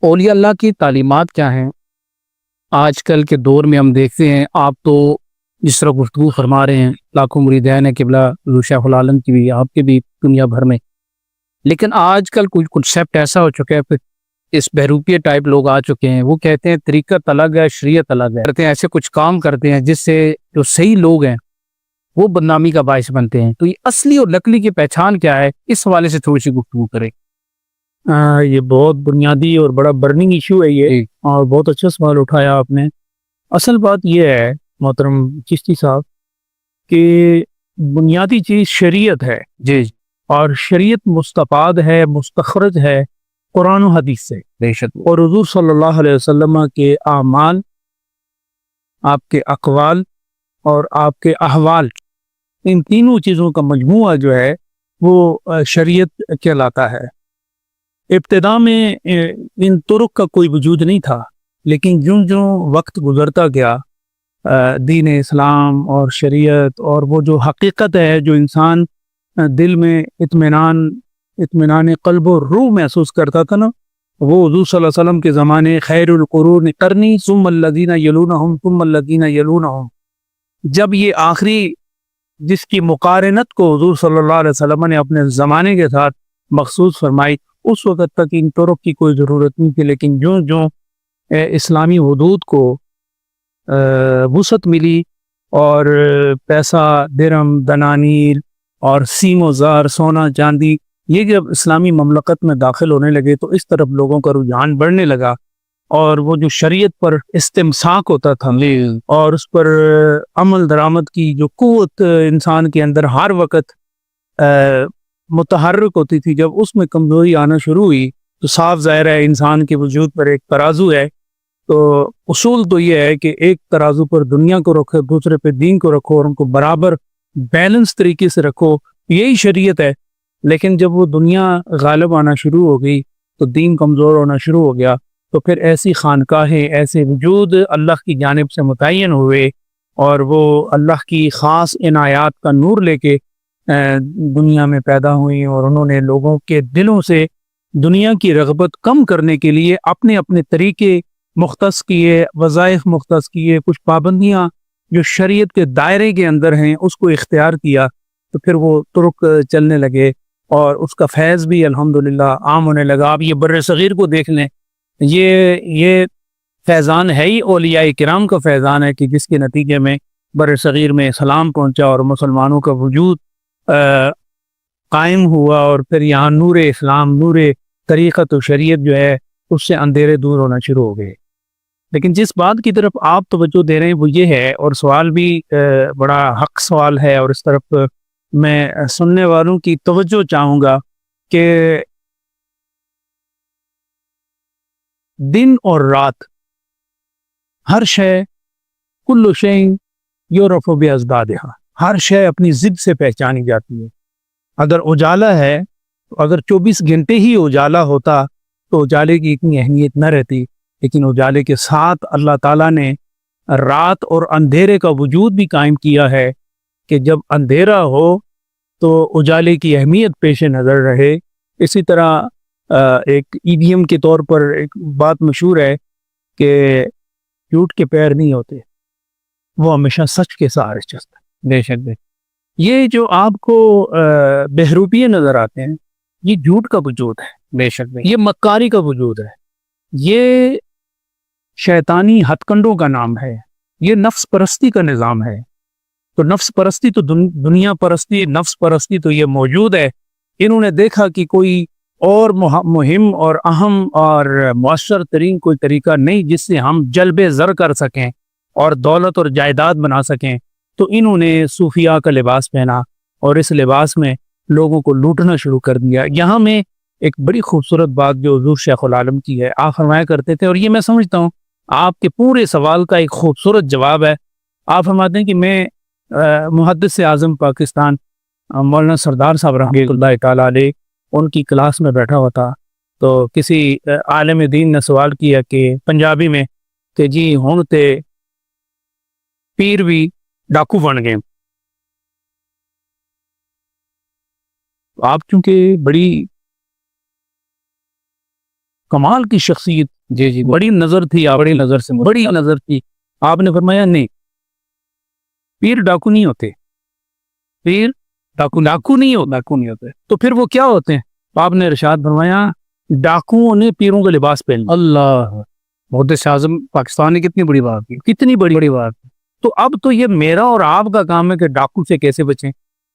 اولیاء اللہ کی تعلیمات کیا ہیں؟ آج کل کے دور میں ہم دیکھتے ہیں، آپ تو جس طرح گفتگو فرما رہے ہیں، لاکھوں مریدین قبلہ حضور شیخ العالم کی بھی، آپ کے بھی، دنیا بھر میں، لیکن آج کل کوئی کنسیپٹ ایسا ہو چکا ہے، پھر اس بہروپیے ٹائپ لوگ آ چکے ہیں، وہ کہتے ہیں طریقت الگ ہے، شریعت الگ ہے، کرتے ہیں ایسے کچھ کام کرتے ہیں جس سے جو صحیح لوگ ہیں وہ بدنامی کا باعث بنتے ہیں۔ تو یہ اصلی اور نقلی کی پہچان کیا ہے، اس حوالے سے تھوڑی سی گفتگو کریں۔ یہ بہت بنیادی اور بڑا برننگ ایشو ہے یہ، جی اور بہت اچھا سوال اٹھایا آپ نے۔ اصل بات یہ ہے محترم چشتی صاحب کہ بنیادی چیز شریعت ہے، جی اور شریعت مستفاد ہے، مستخرج ہے قرآن و حدیث سے، بے شک، اور حضور صلی اللہ علیہ وسلم کے اعمال، آپ کے اقوال اور آپ کے احوال، ان تینوں چیزوں کا مجموعہ جو ہے وہ شریعت کہلاتا ہے۔ ابتدا میں ان طرق کا کوئی وجود نہیں تھا، لیکن جوں جوں وقت گزرتا گیا، دین اسلام اور شریعت اور وہ جو حقیقت ہے جو انسان دل میں اطمینان قلب و روح محسوس کرتا تھا نا، وہ حضور صلی اللہ علیہ وسلم کے زمانے خیر القرون قرنی ثم الذین یلونہم ثم الذین یلونہم، جب یہ آخری جس کی مقارنت کو حضور صلی اللہ علیہ وسلم نے اپنے زمانے کے ساتھ مخصوص فرمائی، اس وقت تک ان طرق کی کوئی ضرورت نہیں تھی، لیکن جو اسلامی حدود کو وسعت ملی اور پیسہ، درہم، دنانیر اور سیم و زر، سونا چاندی، یہ جب اسلامی مملکت میں داخل ہونے لگے تو اس طرف لوگوں کا رجحان بڑھنے لگا، اور وہ جو شریعت پر استمساک ہوتا تھا اور اس پر عمل درآمد کی جو قوت انسان کے اندر ہر وقت متحرک ہوتی تھی، جب اس میں کمزوری آنا شروع ہوئی تو صاف ظاہر ہے انسان کے وجود پر ایک ترازو ہے، تو اصول تو یہ ہے کہ ایک ترازو پر دنیا کو رکھو، دوسرے پہ دین کو رکھو، اور ان کو برابر بیلنس طریقے سے رکھو، یہی شریعت ہے۔ لیکن جب وہ دنیا غالب آنا شروع ہو گئی تو دین کمزور ہونا شروع ہو گیا، تو پھر ایسی خانقاہیں، ایسے وجود اللہ کی جانب سے متعین ہوئے، اور وہ اللہ کی خاص عنایات کا نور لے کے دنیا میں پیدا ہوئی، اور انہوں نے لوگوں کے دلوں سے دنیا کی رغبت کم کرنے کے لیے اپنے اپنے طریقے مختص کیے، وظائف مختص کیے، کچھ پابندیاں جو شریعت کے دائرے کے اندر ہیں اس کو اختیار کیا، تو پھر وہ طرق چلنے لگے، اور اس کا فیض بھی الحمدللہ عام ہونے لگا۔ آپ یہ بر صغیر کو دیکھ لیں، یہ فیضان ہے ہی اولیاء کرام کا فیضان ہے، کہ جس کے نتیجے میں بر صغیر میں اسلام پہنچا اور مسلمانوں کا وجود قائم ہوا، اور پھر یہاں نور اسلام، نور طریقت و شریعت جو ہے اس سے اندھیرے دور ہونا شروع ہو گئے۔ لیکن جس بات کی طرف آپ توجہ دے رہے ہیں وہ یہ ہے، اور سوال بھی بڑا حق سوال ہے، اور اس طرف میں سننے والوں کی توجہ چاہوں گا کہ دن اور رات، ہر شے، کل شیء یعرف بازدادہا، ہر شے اپنی ضد سے پہچانی جاتی ہے۔ اگر اجالا ہے تو اگر 24 گھنٹے ہی اجالا ہوتا تو اجالے کی اتنی اہمیت نہ رہتی، لیکن اجالے کے ساتھ اللہ تعالیٰ نے رات اور اندھیرے کا وجود بھی قائم کیا ہے، کہ جب اندھیرا ہو تو اجالے کی اہمیت پیش نظر رہے۔ اسی طرح ایک ایڈیم کے طور پر ایک بات مشہور ہے کہ جھوٹ کے پیر نہیں ہوتے، وہ ہمیشہ سچ کے سہارے چلتا ہے۔ بے شک، یہ جو آپ کو بہروپیے نظر آتے ہیں، یہ جھوٹ کا وجود ہے، بے شک، یہ مکاری کا وجود ہے، یہ شیطانی ہتھ کنڈوں کا نام ہے، یہ نفس پرستی کا نظام ہے۔ تو نفس پرستی تو دنیا پرستی، نفس پرستی تو یہ موجود ہے۔ انہوں نے دیکھا کہ کوئی اور مہم اور اہم اور مؤثر ترین کوئی طریقہ نہیں جس سے ہم جلب زر کر سکیں اور دولت اور جائیداد بنا سکیں، تو انہوں نے صوفیاء کا لباس پہنا، اور اس لباس میں لوگوں کو لوٹنا شروع کر دیا۔ یہاں میں ایک بڑی خوبصورت بات جو حضور شیخ العالم کی ہے، آپ فرمایا کرتے تھے، اور یہ میں سمجھتا ہوں آپ کے پورے سوال کا ایک خوبصورت جواب ہے۔ آپ فرماتے ہیں کہ میں محدث اعظم پاکستان مولانا سردار صاحب رحمۃ اللہ تعالیٰ علیہ، ان کی کلاس میں بیٹھا ہوا تھا، تو کسی عالم دین نے سوال کیا کہ پنجابی میں کہ جی ہن تے پیر بھی ڈاکو بن گئے۔ آپ چونکہ بڑی کمال کی شخصیت، جی جی بڑی نظر تھی، آپ بڑی نظر سے بڑی نظر تھی. آپ نے فرمایا نہیں، پیر ڈاکو نہیں ہوتے، پیر ڈاکو نہیں ہوتے. ڈاکو نہیں ہوتے. تو پھر وہ کیا ہوتے ہیں؟ آپ نے ارشاد فرمایا ڈاکوؤں نے پیروں کا لباس پہن لیا. اللہ، محدث اعظم پاکستان نے کتنی بڑی بات کی، کتنی بڑی. بڑی بات. تو اب تو یہ میرا اور آپ کا کام ہے کہ ڈاکو سے کیسے بچیں.